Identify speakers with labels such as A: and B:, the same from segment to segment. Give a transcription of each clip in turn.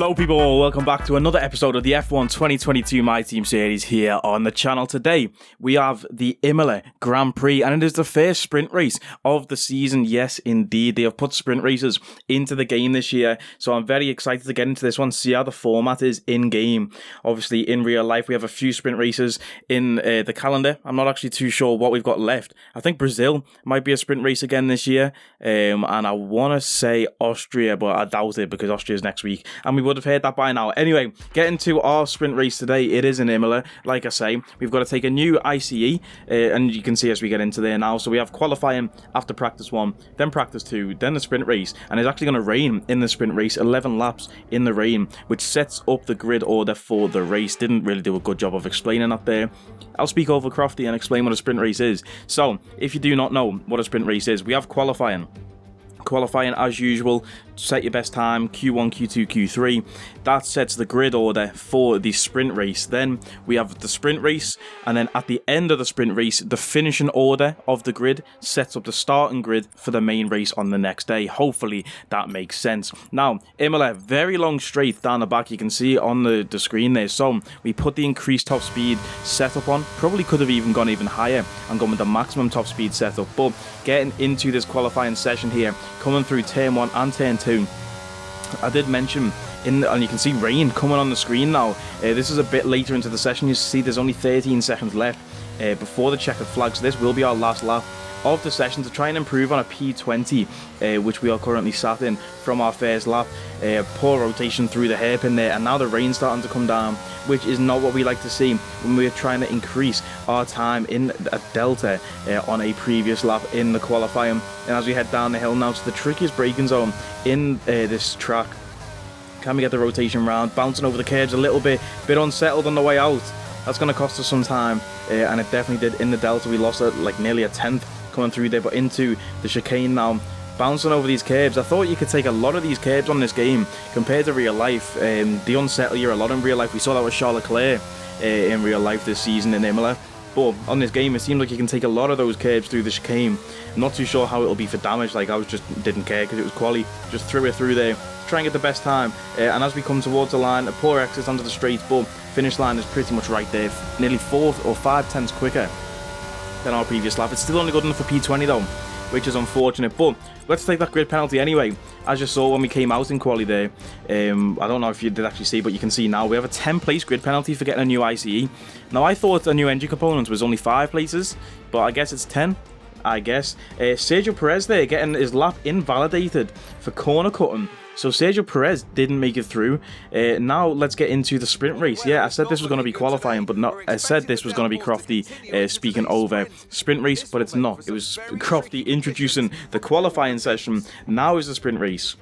A: Hello people, welcome back to another episode of the F1 2022 My Team series here on the channel. Today we have the Imola Grand Prix and it is the first sprint race of the season. Yes indeed, they have put sprint races into the game this year, so I'm very excited to get into this one, see how the format is in game. Obviously in real life we have a few sprint races in the calendar. I'm not actually too sure what we've got left. I think Brazil might be a sprint race again this year, and I want to say Austria, but I doubt it because Austria is next week and we would have heard that by now. Anyway, getting to our sprint race today, it is in Imola. Like I say, we've got to take a new ICE, and you can see as we get into there now. So we have qualifying after practice 1, then practice 2, then the sprint race, and it's actually going to rain in the sprint race, 11 laps in the rain, which sets up the grid order for the race. Didn't really do a good job of explaining that there. I'll speak over Crofty and explain what a sprint race is. So, if you do not know what a sprint race is, we have qualifying. Qualifying as usual, set your best time, Q1, Q2, Q3. That sets the grid order for the sprint race. Then we have the sprint race, and then at the end of the sprint race, the finishing order of the grid sets up the starting grid for the main race on the next day. Hopefully that makes sense. Now, Imola, very long straight down the back, you can see on the screen there. So we put the increased top speed setup on, probably could have even gone even higher and gone with the maximum top speed setup, but getting into this qualifying session here, coming through turn 1 and turn 2, I did mention and you can see rain coming on the screen now. This is a bit later into the session. You see there's only 13 seconds left before the checkered flag, so this will be our last lap of the session to try and improve on a P20, which we are currently sat in from our first lap. Poor rotation through the hairpin there, and now the rain's starting to come down, which is not what we like to see when we're trying to increase our time in a delta on a previous lap in the qualifying. And as we head down the hill now to the trickiest braking zone in this track, can we get the rotation round, bouncing over the curbs a little bit unsettled on the way out. That's going to cost us some time, and it definitely did in the delta. We lost like nearly a tenth coming through there, but into the chicane now, bouncing over these curbs. I thought you could take a lot of these curbs on this game compared to real life. They unsettle you a lot in real life. We saw that with Charles Leclerc in real life this season in Imola. But on this game, it seemed like you can take a lot of those curbs through the chicane. I'm not too sure how it'll be for damage. Like, I didn't care because it was quali. Just threw it through there, try and get the best time. And as we come towards the line, a poor exit onto the straight, but finish line is pretty much right there, nearly 4 or 5 tenths quicker than our previous lap. It's still only good enough for P20 though, which is unfortunate, but let's take that grid penalty anyway. As you saw when we came out in quali there, I don't know if you did actually see, but you can see now we have a 10 place grid penalty for getting a new ICE. Now I thought a new engine component was only 5 places, but I guess it's 10. I guess Sergio Perez there getting his lap invalidated for corner cutting. So Sergio Perez didn't make it through. Now let's get into the sprint race. Yeah, I said this was going to be qualifying, but not. I said this was going to be Crofty speaking over sprint race, but it's not. It was Crofty introducing the qualifying session. Now is the sprint race.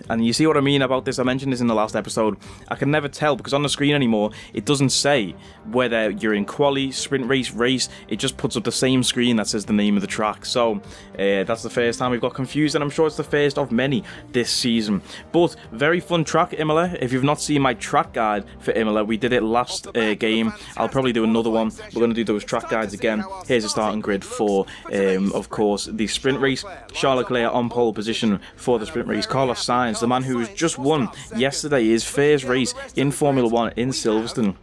A: And you see what I mean about this? I mentioned this in the last episode. I can never tell because on the screen anymore, it doesn't say whether you're in quali, sprint race. It just puts up the same screen that says the name of the track. So that's the first time we've got confused, and I'm sure it's the first of many this season. But very fun track, Imola. If you've not seen my track guide for Imola, we did it last game. I'll probably do another one. We're going to do those track guides again. Here's the starting grid for, of course, the sprint race. Charles Leclerc on pole position for the sprint race. Carlos Sainz, the man who has just won yesterday his first race in Formula 1 in Silverstone.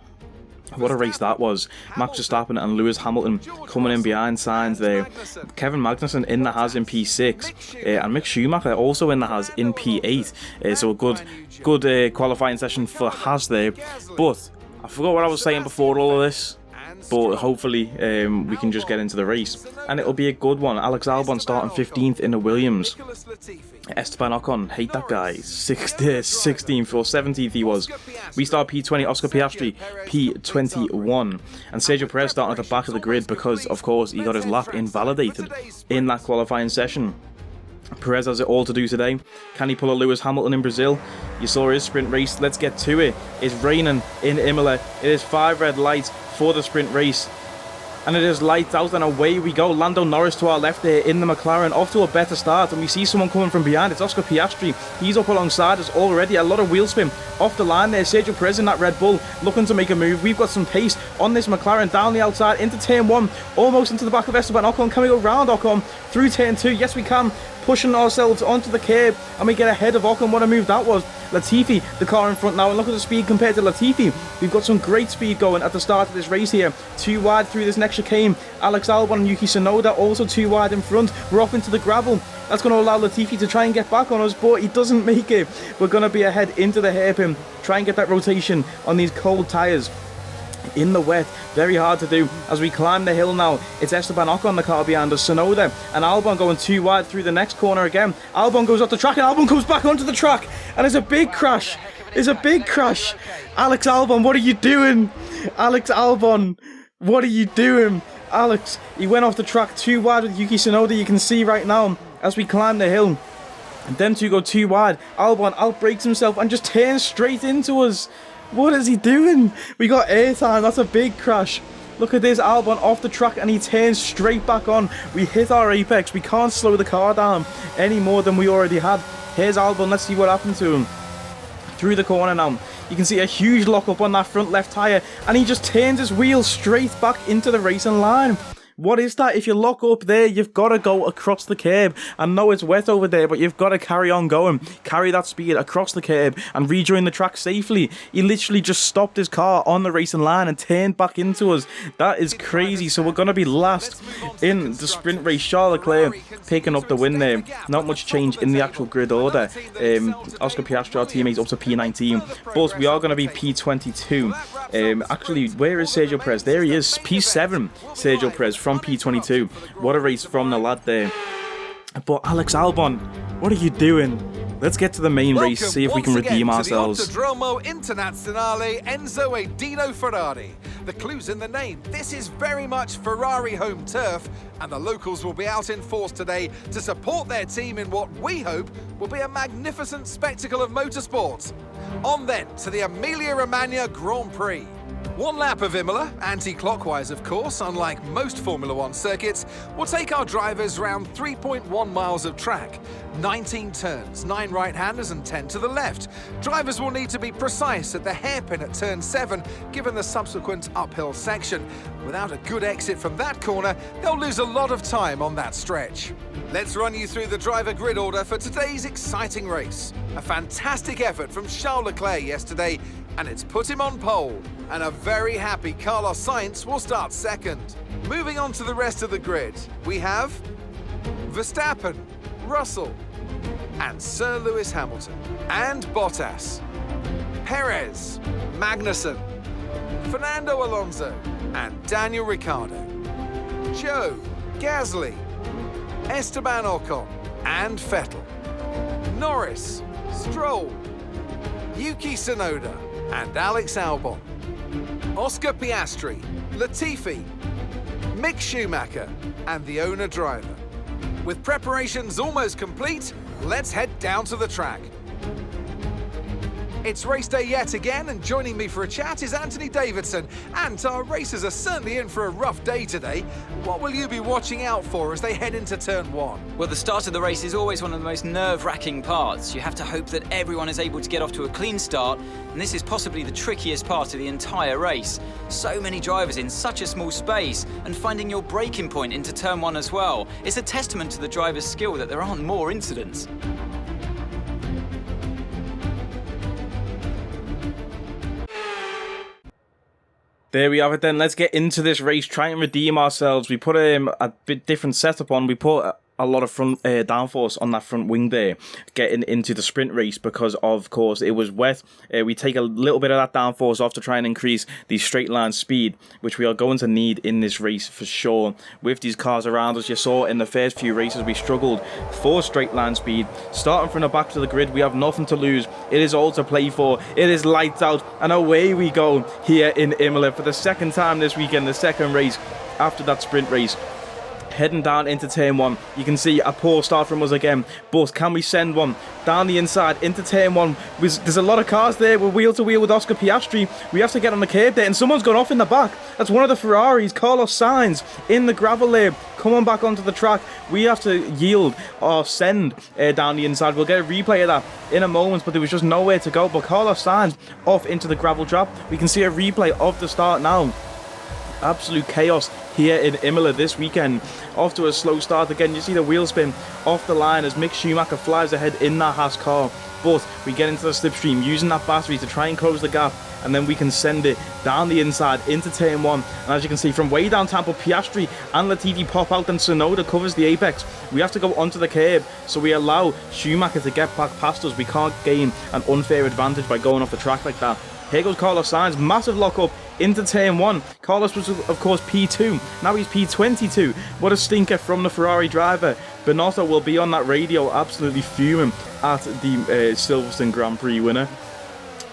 A: What a race that was. Max Verstappen and Lewis Hamilton coming in behind Sainz there. Kevin Magnussen in the Haas in P6, and Mick Schumacher also in the Haas in P8. So a good qualifying session for Haas there. But I forgot what I was saying before all of this. But hopefully we can just get into the race, and it'll be a good one. Alex Albon starting 15th in the Williams. Esteban Ocon, hate that guy, 16th or 17th he was. We start P20, Oscar Piastri P21, and Sergio Perez starting at the back of the grid because, of course, he got his lap invalidated in that qualifying session. Perez has it all to do today. Can he pull a Lewis Hamilton in Brazil? You saw his sprint race. Let's get to it. It's raining in Imola. It is 5 red lights for the sprint race. and it is lights out, and away we go. Lando Norris to our left there in the McLaren, off to a better start, and we see someone coming from behind. It's Oscar Piastri. He's up alongside us already. A lot of wheel spin off the line there. Sergio Perez in that Red Bull looking to make a move. We've got some pace on this McLaren down the outside into turn 1, almost into the back of Esteban Ocon. Can we go round Ocon through turn 2? Yes, we can. Pushing ourselves onto the curb, and we get ahead of Ocon. What a move that was. Latifi, the car in front now, and look at the speed compared to Latifi. We've got some great speed going at the start of this race here. Too wide through this next chicane. Alex Albon and Yuki Tsunoda also too wide in front. We're off into the gravel. That's going to allow Latifi to try and get back on us, but he doesn't make it. We're going to be ahead into the hairpin. Try and get that rotation on these cold tyres. In the wet, very hard to do. As we climb the hill now, it's Esteban Ocon, the car behind us, Tsunoda and Albon going too wide through the next corner again. Albon goes off the track, and Albon comes back onto the track, and there's a big crash. There's a big crash. Alex Albon, what are you doing? Alex Albon, what are you doing? Alex, he went off the track too wide with Yuki Tsunoda. You can see right now as we climb the hill, and them two go too wide. Albon outbrakes himself and just turns straight into us. What is he doing? We got airtime. That's a big crash. Look at this. Albon off the track, and he turns straight back on. We hit our apex. We can't slow the car down any more than we already had. Here's Albon. Let's see what happened to him. Through the corner now. You can see a huge lockup on that front left tyre, and he just turns his wheel straight back into the racing line. What is that? If you lock up there, you've got to go across the curb. I know it's wet over there, but you've got to carry on going. Carry that speed across the curb and rejoin the track safely. He literally just stopped his car on the racing line and turned back into us. That is crazy. So we're going to be last in the sprint race. Charles Leclerc picking up the win there. Not much change in the actual grid order. Oscar Piastri, our teammate, up to P19. But we are going to be P22. Actually, where is Sergio Perez? There he is. P7, Sergio Perez from P22. What a race from the lad there. But Alex Albon, what are you doing? Let's get to the main race, see if we can redeem ourselves.
B: Autodromo Internazionale Enzo e Dino Ferrari. The clue's in the name. This is very much Ferrari home turf, and the locals will be out in force today to support their team in what we hope will be a magnificent spectacle of motorsport. On then to the Emilia Romagna Grand Prix. One lap of Imola, anti-clockwise of course, unlike most Formula One circuits, will take our drivers round 3.1 miles of track. 19 turns, 9 right-handers and 10 to the left. Drivers will need to be precise at the hairpin at turn 7, given the subsequent uphill section. Without a good exit from that corner, they'll lose a lot of time on that stretch. Let's run you through the driver grid order for today's exciting race. A fantastic effort from Charles Leclerc yesterday, and it's put him on pole. And a very happy Carlos Sainz will start second. Moving on to the rest of the grid, we have Verstappen, Russell, and Sir Lewis Hamilton, and Bottas, Perez, Magnussen, Fernando Alonso, and Daniel Ricciardo, Joe, Gasly, Esteban Ocon, and Vettel, Norris, Stroll, Yuki Tsunoda, and Alex Albon, Oscar Piastri, Latifi, Mick Schumacher, and the owner-driver. With preparations almost complete, let's head down to the track. It's race day yet again, and joining me for a chat is Anthony Davidson. And our racers are certainly in for a rough day today. What will you be watching out for as they head into turn 1?
C: Well, the start of the race is always one of the most nerve-wracking parts. You have to hope that everyone is able to get off to a clean start, and this is possibly the trickiest part of the entire race. So many drivers in such a small space, and finding your braking point into turn 1 as well. It's a testament to the driver's skill that there aren't more incidents.
A: There we have it then. Let's get into this race, try and redeem ourselves. We put a bit different setup on. We put a lot of front downforce on that front wing there, getting into the sprint race because, of course, it was wet. We take a little bit of that downforce off to try and increase the straight line speed, which we are going to need in this race for sure. With these cars around us, you saw in the first few races we struggled for straight line speed. Starting from the back to the grid, we have nothing to lose. It is all to play for. It is lights out, and away we go here in Imola for the second time this weekend, the second race after that sprint race. heading down into turn 1. You can see a poor start from us again, but can we send one down the inside into turn 1? There's a lot of cars there. We're wheel to wheel with Oscar Piastri. We have to get on the curb there, and someone's gone off in the back. That's one of the Ferraris, Carlos Sainz, in the gravel there. Come on back onto the track. We have to yield or send down the inside. We'll get a replay of that in a moment, but there was just nowhere to go. But Carlos Sainz off into the gravel trap. We can see a replay of the start now. Absolute chaos here in Imola this weekend. Off to a slow start again. You see the wheel spin off the line as Mick Schumacher flies ahead in that Haas car. But we get into the slipstream using that battery to try and close the gap, and then we can send it down the inside into turn 1. And as you can see, from way down Tampa, Piastri and Latifi pop out, and Tsunoda covers the apex. We have to go onto the curb, so we allow Schumacher to get back past us. We can't gain an unfair advantage by going off the track like that. Here goes Carlos Sainz, massive lock-up into turn 1. Carlos was, of course, P2. Now he's P22. What a stinker from the Ferrari driver. Binotto will be on that radio, absolutely fuming at the Silverstone Grand Prix winner.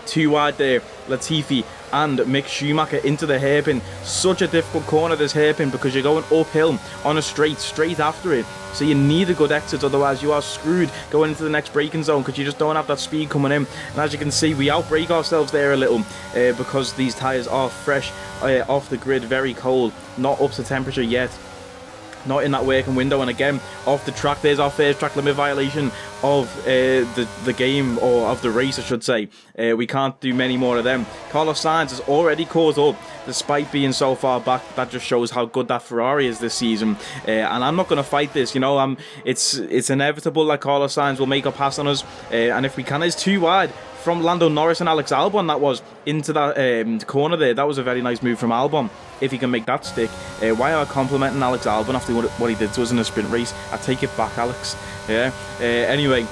A: Too wide there, Latifi and Mick Schumacher into the hairpin. Such a difficult corner, this hairpin, because you're going uphill on a straight after it. So you need a good exit, otherwise you are screwed going into the next braking zone, because you just don't have that speed coming in. And as you can see, we outbrake ourselves there a little because these tyres are fresh off the grid, very cold, not up to temperature yet. Not in that working window, and again off the track. There's our first track limit violation of the game, or of the race I should say. We can't do many more of them. Carlos Sainz has already caught up despite being so far back. That just shows how good that Ferrari is this season, and I'm not going to fight this, you know. It's inevitable that Carlos Sainz will make a pass on us, and if we can, it's too wide from Lando Norris and Alex Albon. That was into that corner there. That was a very nice move from Albon, if he can make that stick. Why am I complimenting Alex Albon after what he did to us in a sprint race? I take it back, Alex. Yeah. Anyway,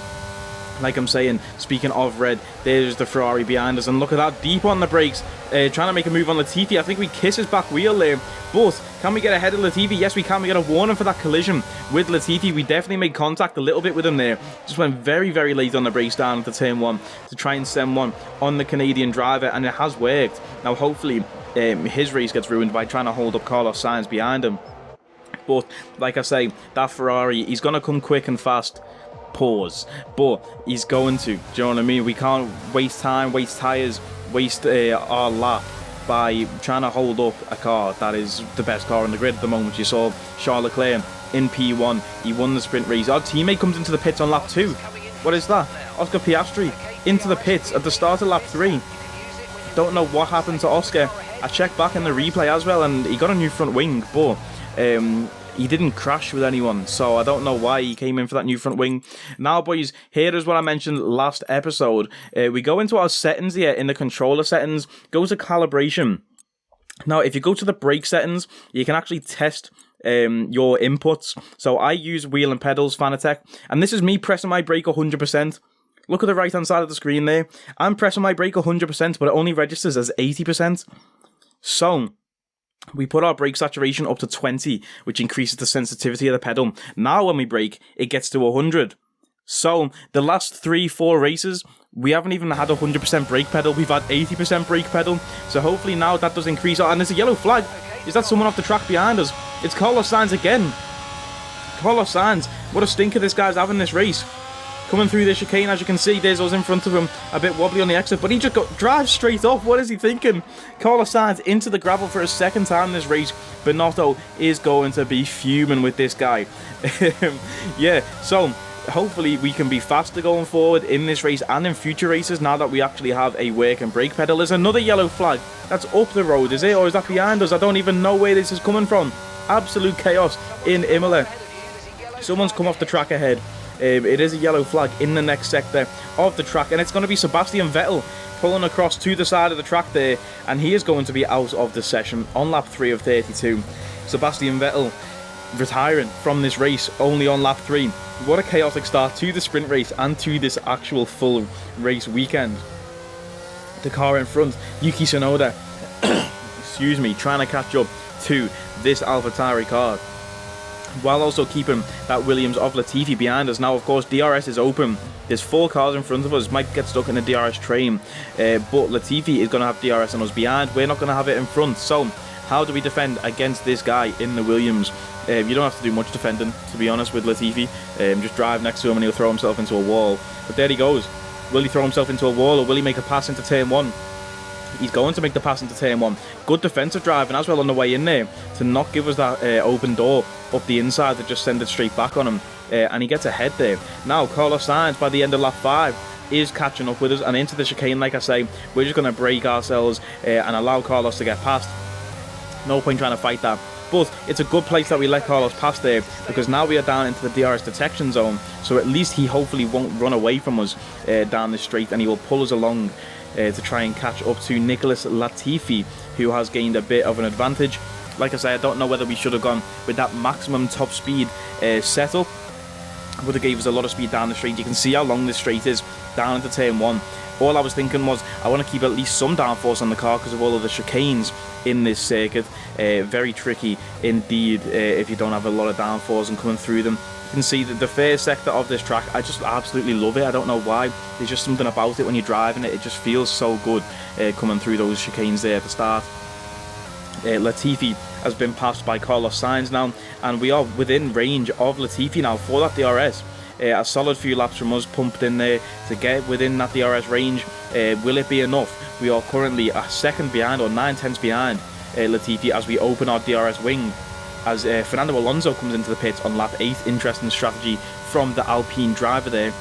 A: like I'm saying, speaking of red, there's the Ferrari behind us, and look at that, deep on the brakes, trying to make a move on Latifi. I think we kiss his back wheel there, but can we get ahead of Latifi? Yes, we can. We get a warning for that collision with Latifi. We definitely made contact a little bit with him there. Just went very, very late on the brakes down into turn 1 to try and send one on the Canadian driver, and it has worked. Now, hopefully, his race gets ruined by trying to hold up Carlos Sainz behind him. But, like I say, that Ferrari, he's going to come quick and fast. Pause. But he's going to. Do you know what I mean? We can't waste time, waste tyres, waste our lap by trying to hold up a car that is the best car on the grid at the moment. You saw Charles Leclerc in P1. He won the sprint race. Our teammate comes into the pits on lap 2. What is that? Oscar Piastri into the pits at the start of lap 3. Don't know what happened to Oscar. I checked back in the replay as well, and he got a new front wing, but he didn't crash with anyone, so I don't know why he came in for that new front wing. Now, boys, here is what I mentioned last episode. We go into our settings here in the controller settings, go to calibration. Now, if you go to the brake settings, you can actually test your inputs. So I use wheel and pedals, Fanatec, and this is me pressing my brake 100%. Look at the right-hand side of the screen there. I'm pressing my brake 100%, but it only registers as 80%. So we put our brake saturation up to 20, which increases the sensitivity of the pedal. Now when we brake, it gets to 100. So the last 3-4 races, we haven't even had 100% brake pedal. We've had 80% brake pedal. So hopefully now that does increase. And there's a yellow flag. Is that someone off the track behind us? It's Carlos Sainz again. Carlos Sainz. What a stinker this guy's having this race. Coming through the chicane, as you can see, there's us in front of him, a bit wobbly on the exit, but he just drives straight off. What is he thinking? Carlos Sainz into the gravel for a second time this race. Binotto is going to be fuming with this guy. Yeah, so hopefully we can be faster going forward in this race and in future races now that we actually have a working brake pedal. There's another yellow flag. That's up the road, is it? Or is that behind us? I don't even know where this is coming from. Absolute chaos in Imola. Someone's come off the track ahead. It is a yellow flag in the next sector of the track, and it's going to be Sebastian Vettel pulling across to the side of the track there, and he is going to be out of the session on lap 3 of 32. Sebastian Vettel retiring from this race only on lap 3. What a chaotic start to the sprint race and to this actual full race weekend. The car in front, Yuki Tsunoda, excuse me, trying to catch up to this AlphaTauri car, while also keeping that Williams of Latifi behind us. Now, of course, DRS is open. There's 4 cars in front of us. Might get stuck in the DRS train, but Latifi is going to have DRS on us behind. We're not going to have it in front. So How do we defend against this guy in the Williams? You don't have to do much defending, to be honest, with Latifi. Just drive next to him and he'll throw himself into a wall. But there he goes. Will he throw himself into a wall, or will he make a pass into turn 1? He's going to make the pass into turn 1. Good defensive driving as well on the way in there to not give us that open door up the inside to just send it straight back on him. And he gets ahead there. Now, Carlos Sainz, by the end of lap 5, is catching up with us and into the chicane. Like I say, we're just going to break ourselves and allow Carlos to get past. No point trying to fight that. But it's a good place that we let Carlos pass there, because now we are down into the DRS detection zone. So at least he hopefully won't run away from us down the straight, and he will pull us along to try and catch up to Nicholas Latifi, who has gained a bit of an advantage. Like I say, I don't know whether we should have gone with that maximum top speed setup. Would have gave us a lot of speed down the straight. You can see how long this straight is down into turn 1. All I was thinking was I want to keep at least some downforce on the car because of all of the chicanes in this circuit. Very tricky indeed if you don't have a lot of downforce and coming through them. You can see that the first sector of this track, I just absolutely love it. I don't know why. There's just something about it when you're driving it. It just feels so good coming through those chicanes there at the start. Latifi has been passed by Carlos Sainz now, and we are within range of Latifi now for that DRS. A solid few laps from us pumped in there to get within that DRS range. Will it be enough? We are currently a second behind, or 9/10 behind Latifi as we open our DRS wing, as Fernando Alonso comes into the pits on lap 8. Interesting strategy from the Alpine driver there.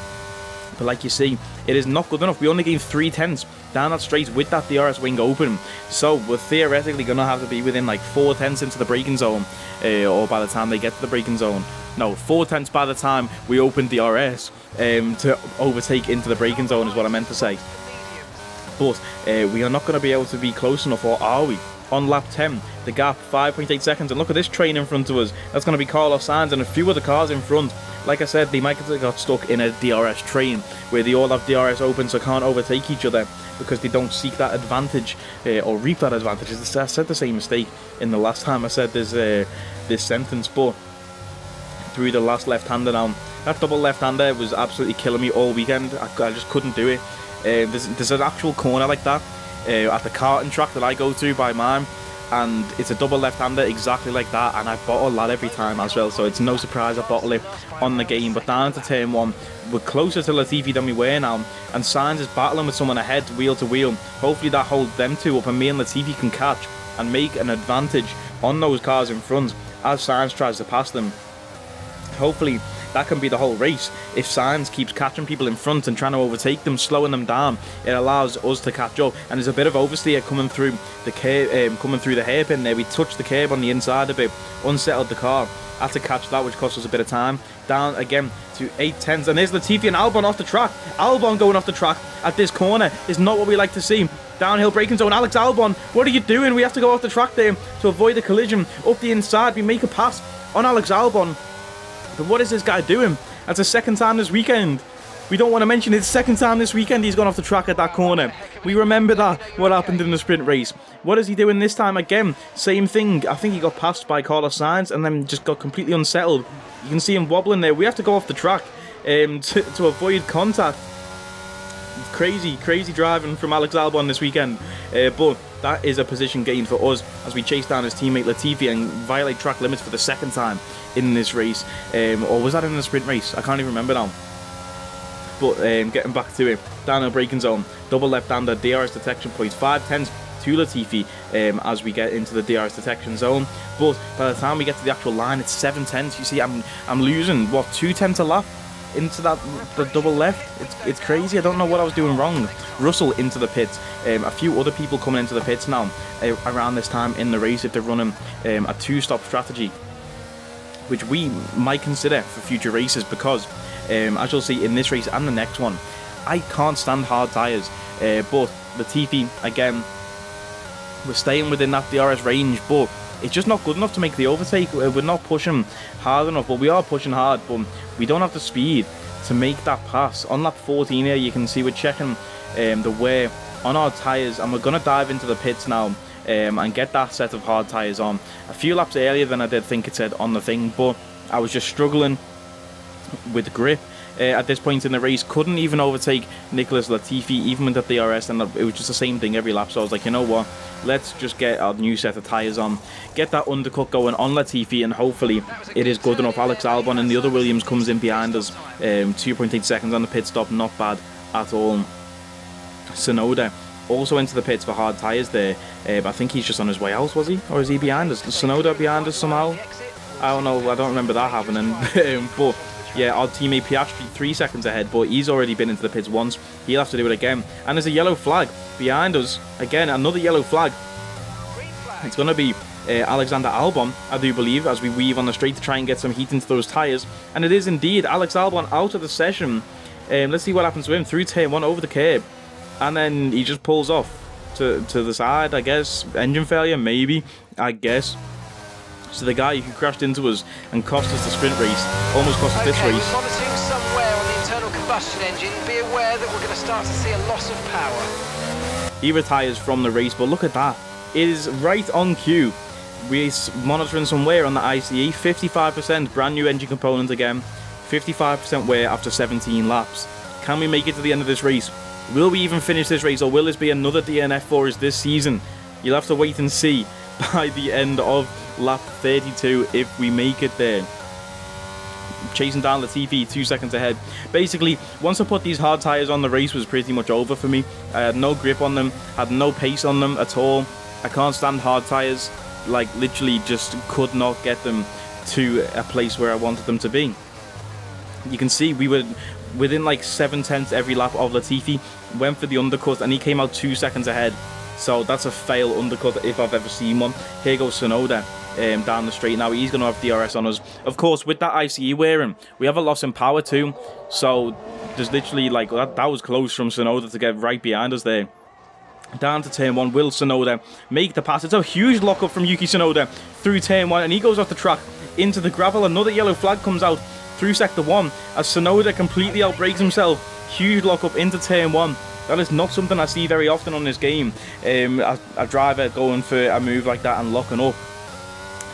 A: But like you see, it is not good enough. We only gained 3/10 down that straight with that DRS wing open. So we're theoretically going to have to be within like 4/10 into the braking zone, or by the time they get to the braking zone. No, 4/10 by the time we open DRS to overtake into the braking zone is what I meant to say. But we are not going to be able to be close enough, or are we? On lap 10, the gap 5.8 seconds, and look at this train in front of us. That's going to be Carlos Sainz and a few other cars in front. Like I said, they might have got stuck in a DRS train where they all have DRS open, so can't overtake each other because they don't seek that advantage or reap that advantage. I said the same mistake in the last time I said this sentence, but through the last left-hander now. That double left-hander was absolutely killing me all weekend. I just couldn't do it. There's an actual corner like that at the karting track that I go to by mine, and it's a double left-hander exactly like that, and I bottle that every time as well, so it's no surprise I bottle it on the game. But down to turn 1, we're closer to Latifi than we were now, and Sainz is battling with someone ahead, wheel to wheel. Hopefully that holds them two up and me and Latifi can catch and make an advantage on those cars in front as Sainz tries to pass them. Hopefully that can be the whole race. If Sainz keeps catching people in front and trying to overtake them, slowing them down, it allows us to catch up. And there's a bit of oversteer coming through the curb, coming through the hairpin there. We touched the curb on the inside a bit, unsettled the car. Had to catch that, which cost us a bit of time. Down again to 8/10, and there's Latifi and Albon off the track. Albon going off the track at this corner is not what we like to see. Downhill braking zone. Alex Albon, what are you doing? We have to go off the track there to avoid a collision. Up the inside, we make a pass on Alex Albon. But what is this guy doing? That's the second time this weekend. We don't want to mention it's the second time this weekend he's gone off the track at that corner. We remember that, what happened in the sprint race. What is he doing this time again? Same thing. I think he got passed by Carlos Sainz and then just got completely unsettled. You can see him wobbling there. We have to go off the track to avoid contact. Crazy driving from Alex Albon this weekend. But that is a position gain for us as we chase down his teammate Latifi and violate track limits for the second time in this race. Or was that in the sprint race? I can't even remember now. But getting back to it, downhill braking zone, double left-hander, DRS detection points, 5/10 to Latifi as we get into the DRS detection zone. But by the time we get to the actual line, it's 7/10. You see, I'm losing, what, 2/10 a lap into the double left. It's crazy. I don't know what I was doing wrong. Russell into the pits. A few other people coming into the pits now around this time in the race if they're running a two-stop strategy, which we might consider for future races because as you'll see in this race and the next one, I can't stand hard tyres. But Latifi, again, we're staying within that DRS range, but it's just not good enough to make the overtake. We're not pushing hard enough, but we are pushing hard, but we don't have the speed to make that pass. On lap 14 here, you can see we're checking the wear on our tyres, and we're going to dive into the pits now and get that set of hard tyres on. A few laps earlier than I did think it said on the thing, but I was just struggling with grip at this point in the race. Couldn't even overtake Nicholas Latifi, even with the DRS, and it was just the same thing every lap. So I was like, you know what? Let's just get a new set of tyres on, get that undercut going on Latifi, and hopefully it is good enough. Alex Albon and the other Williams comes in behind us. 2.8 seconds on the pit stop, not bad at all. Tsunoda also into the pits for hard tyres there. I think he's just on his way out, was he? Or is he behind us? Tsunoda behind us somehow? I don't know, I don't remember that happening. But yeah, our teammate Piastri 3 seconds ahead, but he's already been into the pits once. He'll have to do it again. And there's a yellow flag behind us. Again, another yellow flag. It's going to be Alexander Albon, I do believe, as we weave on the straight to try and get some heat into those tyres. And it is indeed Alex Albon out of the session. Let's see what happens to him. Through turn 1 over the curb. And then he just pulls off to the side, I guess. Engine failure, maybe, I guess. So the guy who crashed into us and cost us the sprint race, almost cost us this race.
D: We're monitoring somewhere on the internal combustion engine. Be aware that we're going to start to see a loss of power.
A: He retires from the race, but look at that. It is right on cue. We're monitoring some wear on the ICE. 55% brand new engine component again. 55% wear after 17 laps. Can we make it to the end of this race? Will we even finish this race, or will this be another DNF for us this season? You'll have to wait and see by the end of lap 32 if we make it there. Chasing down Latifi 2 seconds ahead. Basically, once I put these hard tyres on, the race was pretty much over for me. I had no grip on them, had no pace on them at all. I can't stand hard tyres. Like, literally just could not get them to a place where I wanted them to be. You can see we were within like 7/10 every lap of Latifi. Went for the undercut and he came out 2 seconds ahead. So that's a fail undercut if I've ever seen one. Here goes Tsunoda down the straight now. He's going to have DRS on us. Of course, with that ICE wearing, we have a loss in power too. So there's literally like, that was close from Tsunoda to get right behind us there. Down to turn 1, will Tsunoda make the pass? It's a huge lockup from Yuki Tsunoda through turn 1, and he goes off the track into the gravel. Another yellow flag comes out through sector 1 as Tsunoda completely outbrakes himself. Huge lockup into turn 1. That is not something I see very often on this game. A driver going for a move like that and locking up,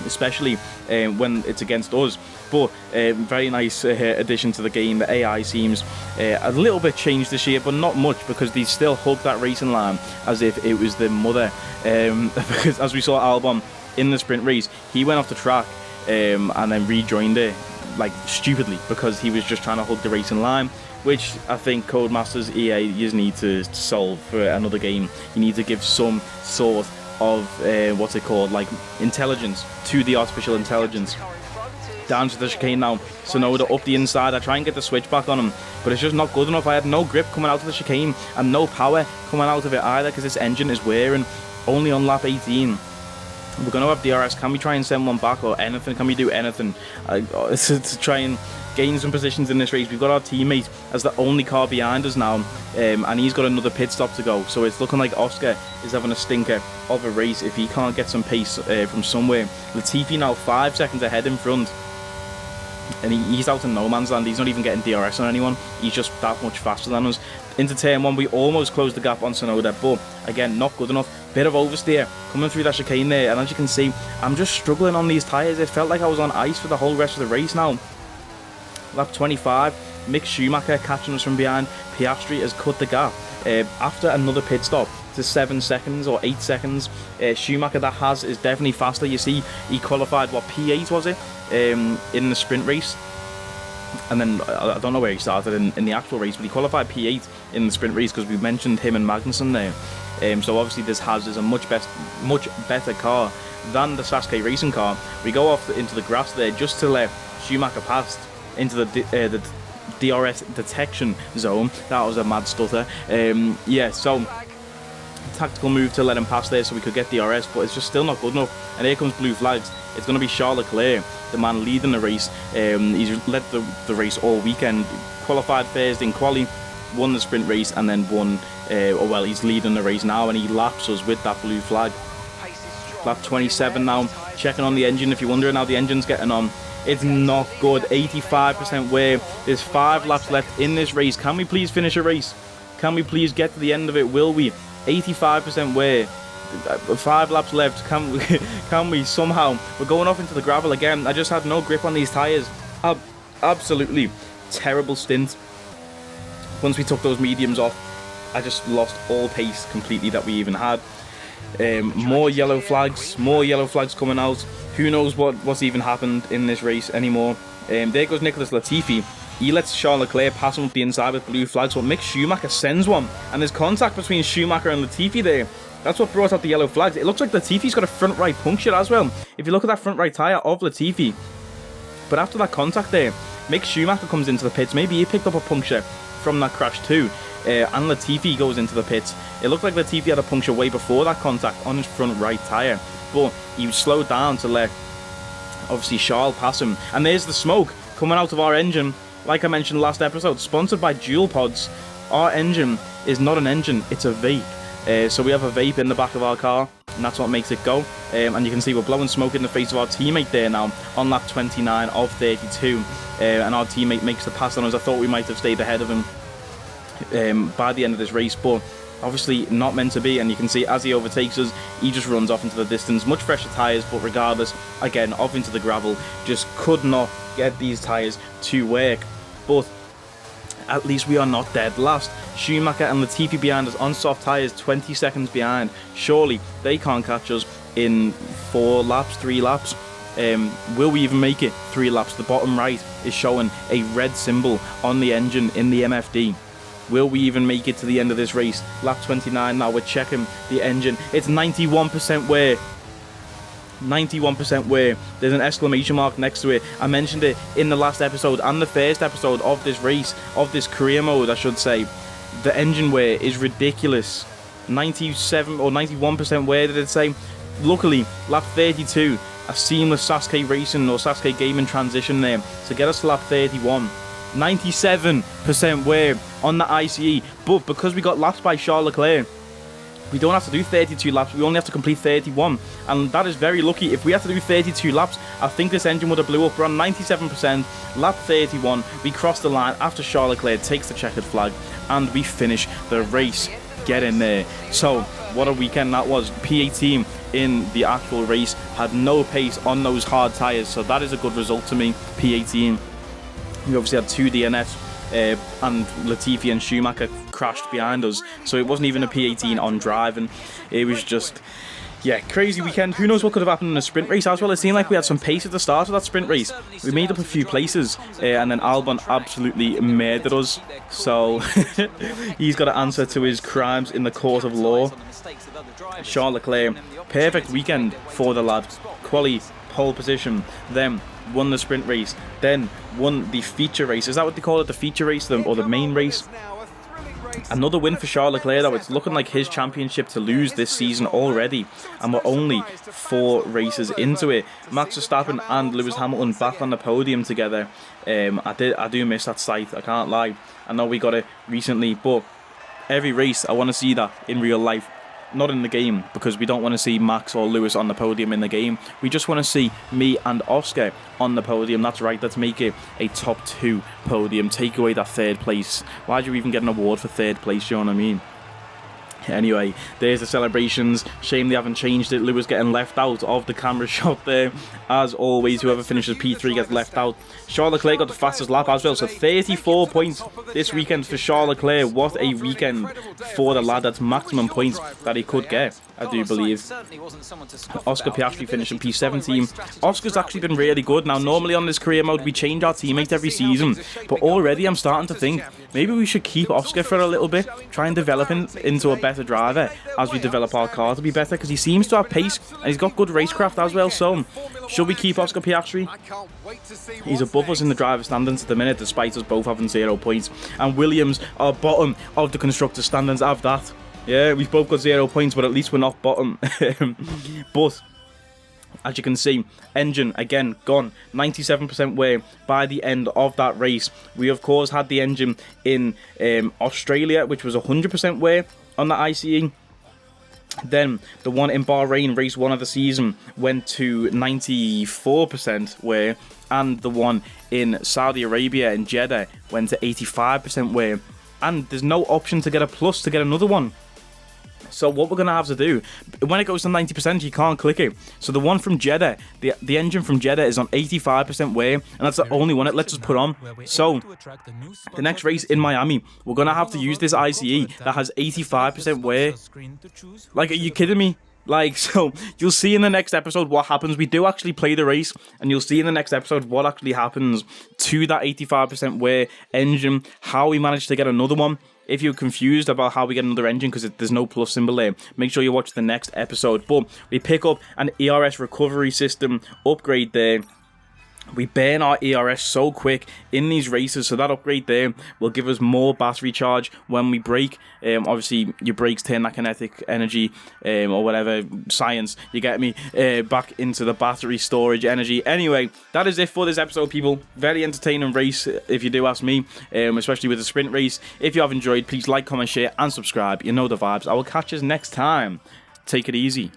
A: especially when it's against us. But very nice addition to the game. The AI seems a little bit changed this year, but not much, because they still hug that racing line as if it was the mother. Because as we saw Albon in the sprint race, he went off the track and then rejoined it, like stupidly, because he was just trying to hug the racing line, which I think Codemasters EA, you need to solve for another game. You need to give some sort of what's it called, like intelligence to the artificial intelligence. Down to the chicane now. Tsunoda up the inside. I try and get the switch back on him, but it's just not good enough. I had no grip coming out of the chicane and no power coming out of it either, because this engine is wearing. Only on lap 18. We're going to have DRS. Can we try and send one back or anything? Can we do anything to try and gain some positions in this race? We've got our teammate as the only car behind us now, and he's got another pit stop to go. So it's looking like Oscar is having a stinker of a race if he can't get some pace from somewhere. Latifi now 5 seconds ahead in front, and he's out in no man's land. He's not even getting DRS on anyone. He's just that much faster than us. Into turn 1, we almost closed the gap on Tsunoda, but again, not good enough. Bit of oversteer coming through that chicane there, and as you can see, I'm just struggling on these tyres. It felt like I was on ice for the whole rest of the race now. Lap 25, Mick Schumacher catching us from behind. Piastri has cut the gap after another pit stop to 7 seconds or 8 seconds. Schumacher, that is definitely faster. You see, he qualified, what, P8 was it, in the sprint race? And then, I don't know where he started in the actual race, but he qualified P8 in the sprint race, because we mentioned him and Magnussen there. So obviously this is a much better car than the Sasuke racing car. We go off into the grass there just to let Schumacher pass into the DRS detection zone. That was a mad stutter. Yeah, so tactical move to let him pass there so we could get DRS, but it's just still not good enough. And here comes blue flags. It's going to be Charles Leclerc, the man leading the race. He's led the race all weekend. Qualified first in quali, won the sprint race, and then won. Well, he's leading the race now, and he laps us with that blue flag. Lap 27 now. Checking on the engine. If you're wondering how the engine's getting on, it's not good. 85% wear. There's 5 laps left in this race. Can we please finish a race? Can we please get to the end of it? Will we? 85% wear. 5 laps left. Can we somehow? We're going off into the gravel again. I just had no grip on these tyres. Absolutely terrible stint. Once we took those mediums off, I just lost all pace completely that we even had. More yellow flags coming out. Who knows what's even happened in this race anymore. There goes Nicholas Latifi. He lets Charles Leclerc pass him up the inside with blue flags, but Mick Schumacher sends one. And there's contact between Schumacher and Latifi there. That's what brought out the yellow flags. It looks like Latifi's got a front right puncture as well. If you look at that front right tyre of Latifi. But after that contact there, Mick Schumacher comes into the pits. Maybe he picked up a puncture from that crash too. And Latifi goes into the pits. It looked like Latifi had a puncture way before that contact on his front right tyre. But he slowed down to let, obviously, Charles pass him. And there's the smoke coming out of our engine. Like I mentioned last episode, sponsored by Dual Pods. Our engine is not an engine, it's a vape. So we have a vape in the back of our car, and that's what makes it go. And you can see we're blowing smoke in the face of our teammate there now on lap 29 of 32. And our teammate makes the pass on us. I thought we might have stayed ahead of him by the end of this race, but obviously not meant to be. And you can see as he overtakes us, he just runs off into the distance. Much fresher tyres, but regardless, again, off into the gravel. Just could not get these tyres to work. But at least we are not dead last. Schumacher and Latifi behind us on soft tyres, 20 seconds behind. Surely they can't catch us in 3 laps. Will we even make it 3 laps? The bottom right is showing a red symbol on the engine in the MFD. Will we even make it to the end of this race? Lap 29 now, we're checking the engine. It's 91% wear. 91% wear. There's an exclamation mark next to it. I mentioned it in the last episode and the first episode of this race, of this career mode, I should say. The engine wear is ridiculous. 97 or 91% wear, did it say? Luckily, lap 32, a seamless Sasuke Racing or Sasuke Gaming transition there to get us to lap 31. 97% wear on the ICE, but because we got lapped by Charles Leclerc, we don't have to do 32 laps, we only have to complete 31, and that is very lucky. If we had to do 32 laps, I think this engine would have blew up. We're on 97%, lap 31, we cross the line after Charles Leclerc takes the checkered flag, and we finish the race. Get in there. So, what a weekend that was. P18 in the actual race had no pace on those hard tyres, so that is a good result to me. P18. We obviously had 2 DNFs, and Latifi and Schumacher crashed behind us, so it wasn't even a P18 on driving. It was just, yeah, crazy weekend. Who knows what could have happened in a sprint race as well. It seemed like we had some pace at the start of that sprint race. We made up a few places, and then Albon absolutely murdered us, so he's got to answer to his crimes in the court of law. Charles Leclerc, perfect weekend for the lad. Quali, pole position, then won the sprint race, then won the feature race. Is that what they call it? The feature race, or the main race? Another win for Charles Leclerc, though. It's looking like his championship to lose this season already, and we're only 4 races into it. Max Verstappen and Lewis Hamilton back on the podium together. I do miss that sight, I can't lie. I know we got it recently, but every race I want to see that in real life. Not in the game, because we don't want to see Max or Lewis on the podium in the game. We just want to see me and Oscar on the podium. That's right, let's make it a top 2 podium. Take away that 3rd place. Why do you even get an award for 3rd place, you know what I mean? Anyway, there's the celebrations. Shame they haven't changed it. Lewis getting left out of the camera shot there. As always, whoever finishes P3 gets left out. Charles Leclerc got the fastest lap as well, so 34 points this weekend for Charles Leclerc. What a weekend for the lad. That's maximum points that he could get, I do believe. Oscar Piastri finishing P17. Oscar's actually been really good. Now, normally on this career mode, we change our teammate every season, but already I'm starting to think maybe we should keep Oscar for a little bit, try and develop him into a better driver as we develop our car to be better, because he seems to have pace and he's got good racecraft as well. So, should we keep Oscar Piastri? He's above us in the driver standings at the minute, despite us both having 0 points. And Williams are bottom of the constructor standings. Have that. Yeah, we've both got 0 points, but at least we're not bottom. But as you can see, engine again gone 97% wear by the end of that race. We of course had the engine in Australia, which was 100% wear on the ICE. Then the one in Bahrain, race 1 of the season, went to 94% wear, and the one in Saudi Arabia in Jeddah went to 85% wear. And there's no option to get a plus to get another one. So what we're going to have to do, when it goes to 90%, you can't click it. So the one from Jeddah, the engine from Jeddah is on 85% wear, and that's the only one it lets us put on. So the next race in Miami, we're going to have to use this ICE that has 85% wear. Like, are you kidding me? Like, so you'll see in the next episode what happens. We do actually play the race, and you'll see in the next episode what actually happens to that 85% wear engine, how we managed to get another one. If you're confused about how we get another engine because there's no plus symbol there, make sure you watch the next episode. But we pick up an ERS recovery system upgrade there. We burn our ERS so quick in these races, so that upgrade there will give us more battery charge when we brake. Obviously, your brakes turn that kinetic energy or whatever, science, you get me, back into the battery storage energy. Anyway, that is it for this episode, people. Very entertaining race, if you do ask me, especially with the sprint race. If you have enjoyed, please like, comment, share, and subscribe. You know the vibes. I will catch you next time. Take it easy.